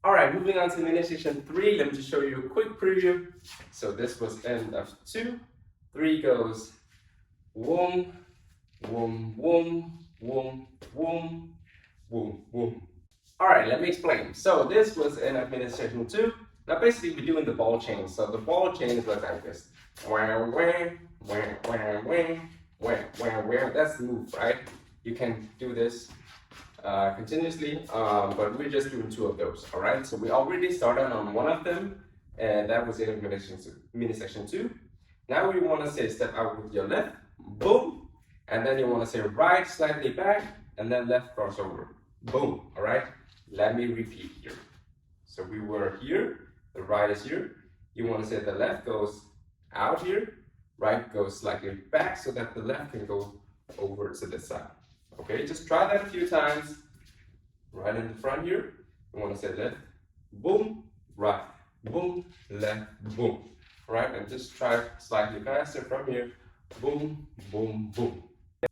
All right, moving on to mini section 3. Let me just show you a quick preview. So this was end of 2. 3 goes whoom, whoom, whoom, whoom, whoom, whoom, whoom. All right, let me explain. So this was end of mini section 2. Now basically we're doing the ball chain. So the ball chain is like this. Wah, wah, wah, wah, wah, wah, wah, wah. That's the move, right? You can do this continuously, but we're just doing 2 of those. All right, so we already started on 1 of them, and that was in mini section 2. Now we want to say step out with your left, boom, and then you want to say right slightly back, and then left crossover, boom. All right, let me repeat here. So we were here, the right is here. You want to say the left goes out here, right goes slightly back so that the left can go over to this side. Okay, just try that a few times. Right in the front here, you want to say left, boom, right, boom, left, boom. Right, and just try slightly faster from here, boom, boom, boom.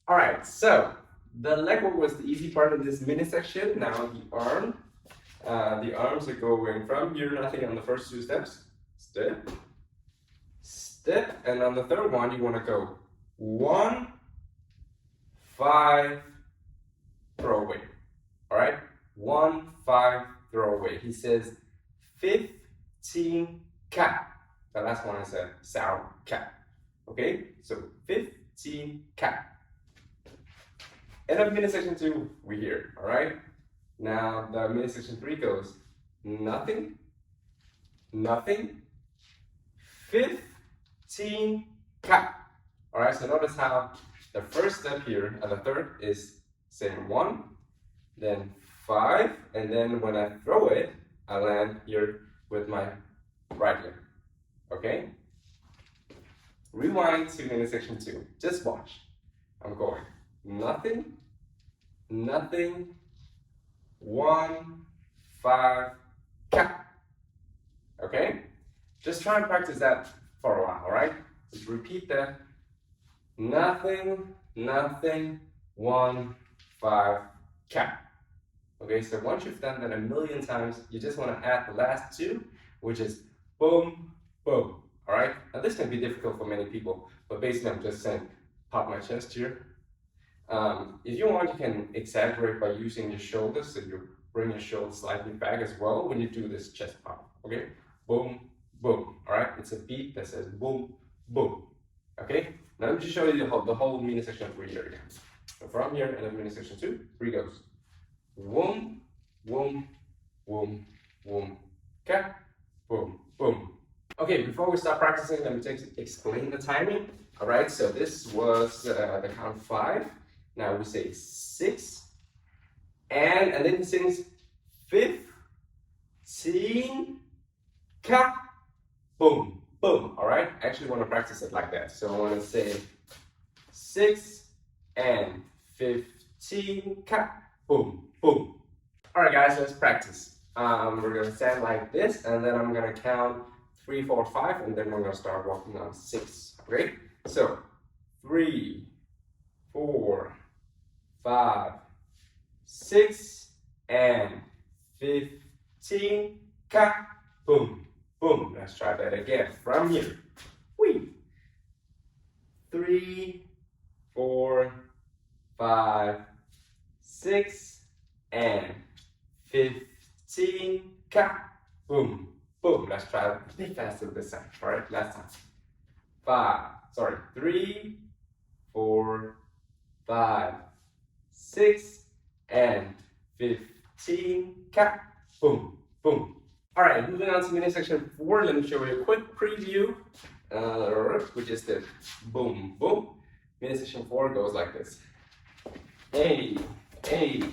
All right, so the leg work was the easy part of this mini section. Now the arms are going from here, nothing on the first 2 steps, step, step, and on the third one you want to go 1, 5, throw away. All right, 1, 5, throw away. He says 15 cap. The last one is a sound cap. Okay, so 15 cap. End of mini section 2, we're here. All right, now the mini section 3 goes nothing, nothing, 15 cap. All right, so notice how the first step here and the third is saying 1, then 5, and then when I throw it, I land here with my right leg. Okay? Rewind to mini section 2. Just watch. I'm going nothing, nothing, 1, 5, cap. Okay? Just try and practice that for a while, alright? Just repeat that. Nothing, nothing, 1, 5, cap. Okay, so once you've done that a million times, you just want to add the last 2, which is boom, boom. All right, now this can be difficult for many people, but basically I'm just saying, pop my chest here. If you want, you can exaggerate by using your shoulders, so you bring your shoulders slightly back as well when you do this chest pop. Okay, boom, boom. All right, it's a beat that says boom, boom. Okay, now let me just show you the whole mini section 3 here again. So from here, and then mini section 2, 3 goes. Whoom, whoom, whoom, whoom, cap, boom, boom. Okay, before we start practicing, let me explain the timing. All right, so this was the count 5. Now we say 6, and then he sings 15, cap, boom, boom. All right, I actually want to practice it like that. So I want to say 6 and 15, cap, boom, boom. All right, guys, let's practice. We're gonna stand like this, and then I'm gonna count 3, 4, 5, and then we're gonna start walking on 6. Okay? So 3, 4, 5, 6, and 15. Ka, boom, boom. Let's try that again from here. Wee. 3, 4, 5, 6, and 15. Ka, boom, boom. Let's try it a bit faster this time. All right, last time. 3, 4, 5, 6, and 15. Ka, boom, boom. All right, moving on to mini section 4. Let me show you a quick preview, which is the boom, boom. Mini section 4 goes like this. A, A,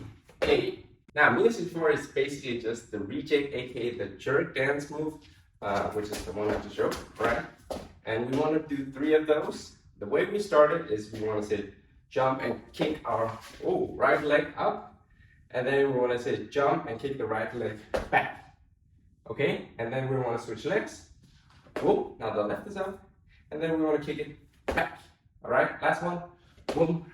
A. Now, mini section 4 is basically just the reject, aka the jerk dance move, which is the one I just showed, right? And we want to do 3 of those. The way we start it is we want to say jump and kick our right leg up, and then we want to say jump and kick the right leg back. Okay, and then we want to switch legs. Boom, now the left is up, and then we want to kick it back. All right, last one. Boom,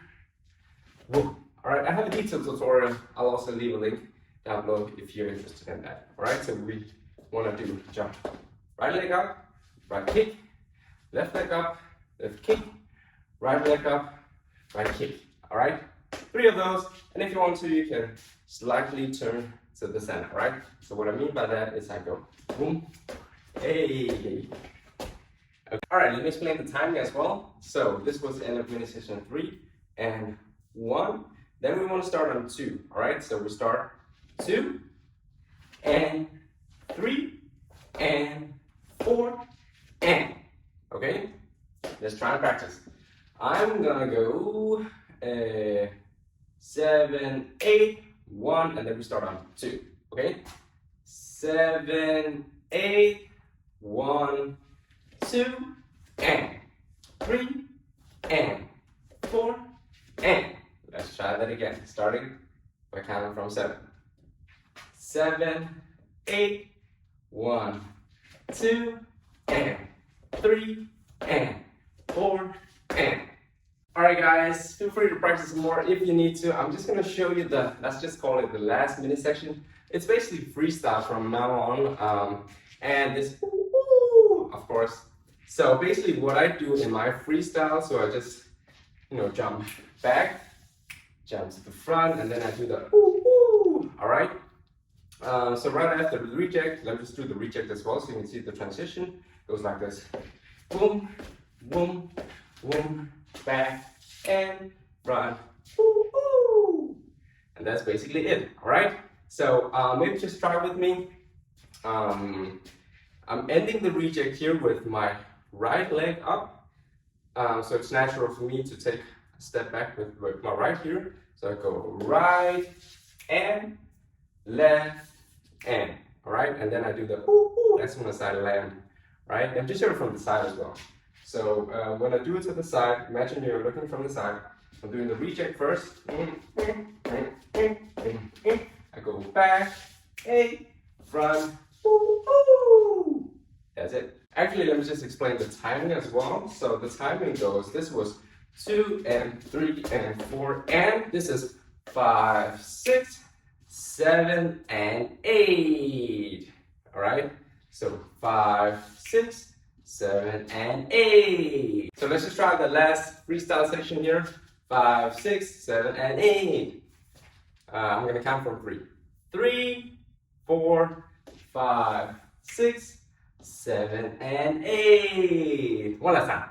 boom. All right, I have a detailed tutorial. I'll also leave a link down below if you're interested in that. All right, so we want to do jump, right leg up, right kick, left leg up, left kick, right leg up, right kick. All right, 3 of those, and if you want to, you can slightly turn to the center. Right. So what I mean by that is I go boom, hey. Okay. All right, let me explain the timing as well. So this was the end of mini session 3 and 1. Then we want to start on 2. All right, so we start 2 and 3 and 4 and. Okay, let's try and practice. I'm gonna go 7, 8, 1, and then we start on 2. Okay, 7, 8, 1, 2, and 3, and 4, and. Let's try that again, starting by counting from 7. 7, 8, 1, 2, and 3, and 4, and. Alright guys, feel free to practice more if you need to. I'm just going to show you the, let's just call it the last mini section. It's basically freestyle from now on, and this, of course. So basically what I do in my freestyle, so I just, jump back, jump to the front, and then I do the alright? So right after the reject, let me just do the reject as well so you can see the transition. It goes like this. Boom, boom, boom, back, and front, and that's basically it, alright? So maybe just try with me. I'm ending the reject here with my right leg up. So it's natural for me to take a step back with my right here. So I go right and left and, alright? And then I do the that's when I land, right? And just show it from the side as well. So when I do it to the side, imagine you're looking from the side. I'm doing the reject first. I go back, front, that's it. Actually, let me just explain the timing as well. So the timing goes, this was 2 and 3 and 4, and this is 5, 6, 7, and 8. All right, so 5, 6, 7, and 8. So let's just try the last freestyle section here. 5, 6, 7, and 8. I'm gonna count from 3. 3, 4, 5, 6, 7, and 8. One last time.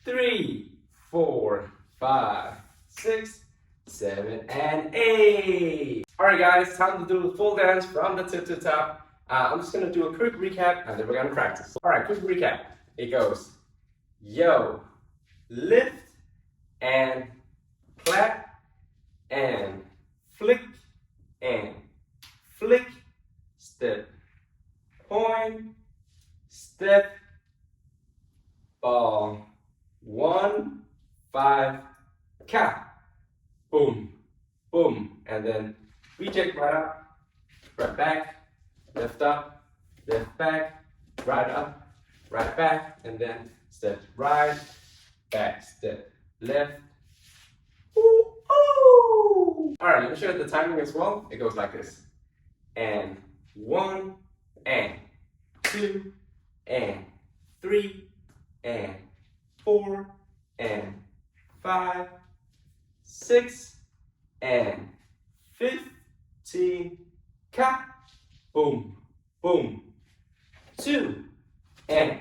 3, 4, 5, 6, 7, and 8. Alright guys, time to do the full dance from the tip to top. I'm just gonna do a quick recap and then we're gonna practice. Alright, quick recap. It goes yo, lift, and clap, and flick, step, point, step, ball, 1, 5, cap, boom, boom, and then reject right up, right back, left up, left back, right up, right back, and then step right, back, step left. Ooh, ooh. All right, let me show you the timing as well. It goes like this. And 1, and 2, and 3, and 4, and 5, 6, and 15, cap, boom, boom, 2, and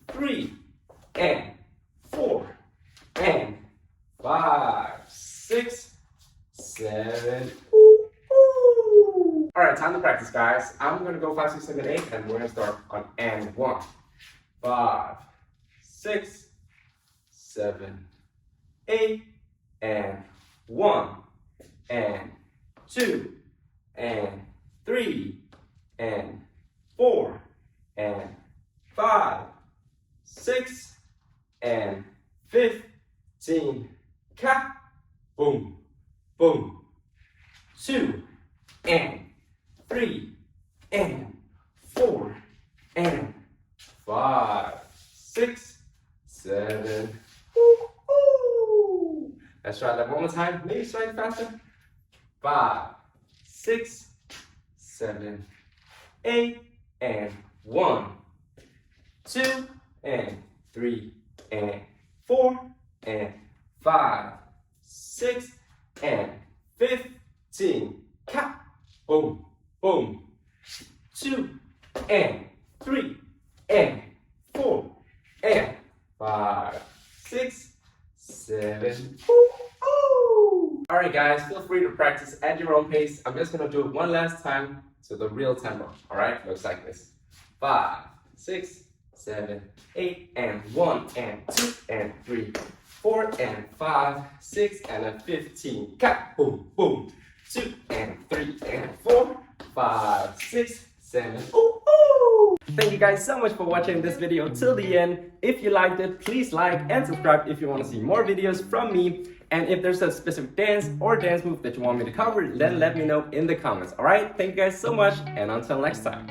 3, and 4, and 5, 6, 7, ooh, ooh. All right, time to practice, guys. I'm gonna go 5, 6, 7, 8, and we're gonna start on and 1, 5, 6, 7, 8, and 1, and 2, and 3, and 4, and 5, 6, and 15, cap, boom, boom, 2, and 3, and 4, and 5, 6, 7, ooh. Let's try that one more time, maybe slightly faster. 5, 6, 7, 8, and 1, 2, and 3, and 4, and 5, 6, and 15. Cut. Boom, boom. 2, and 3, and 4, and 5, 6, 7. Alright guys, feel free to practice at your own pace. I'm just gonna do it one last time to the real tempo. Alright, looks like this. 5, 6, 7, 8, and 1, and 2, and 3, 4, and 5, 6, and a 15. Cut. Boom, boom. 2, and 3, and 4, 5, 6, 7. Ooh, ooh. Thank you guys so much for watching this video till the end. If you liked it, please like and subscribe if you want to see more videos from me. And if there's a specific dance or dance move that you want me to cover, then let me know in the comments. Alright, thank you guys so much, and until next time.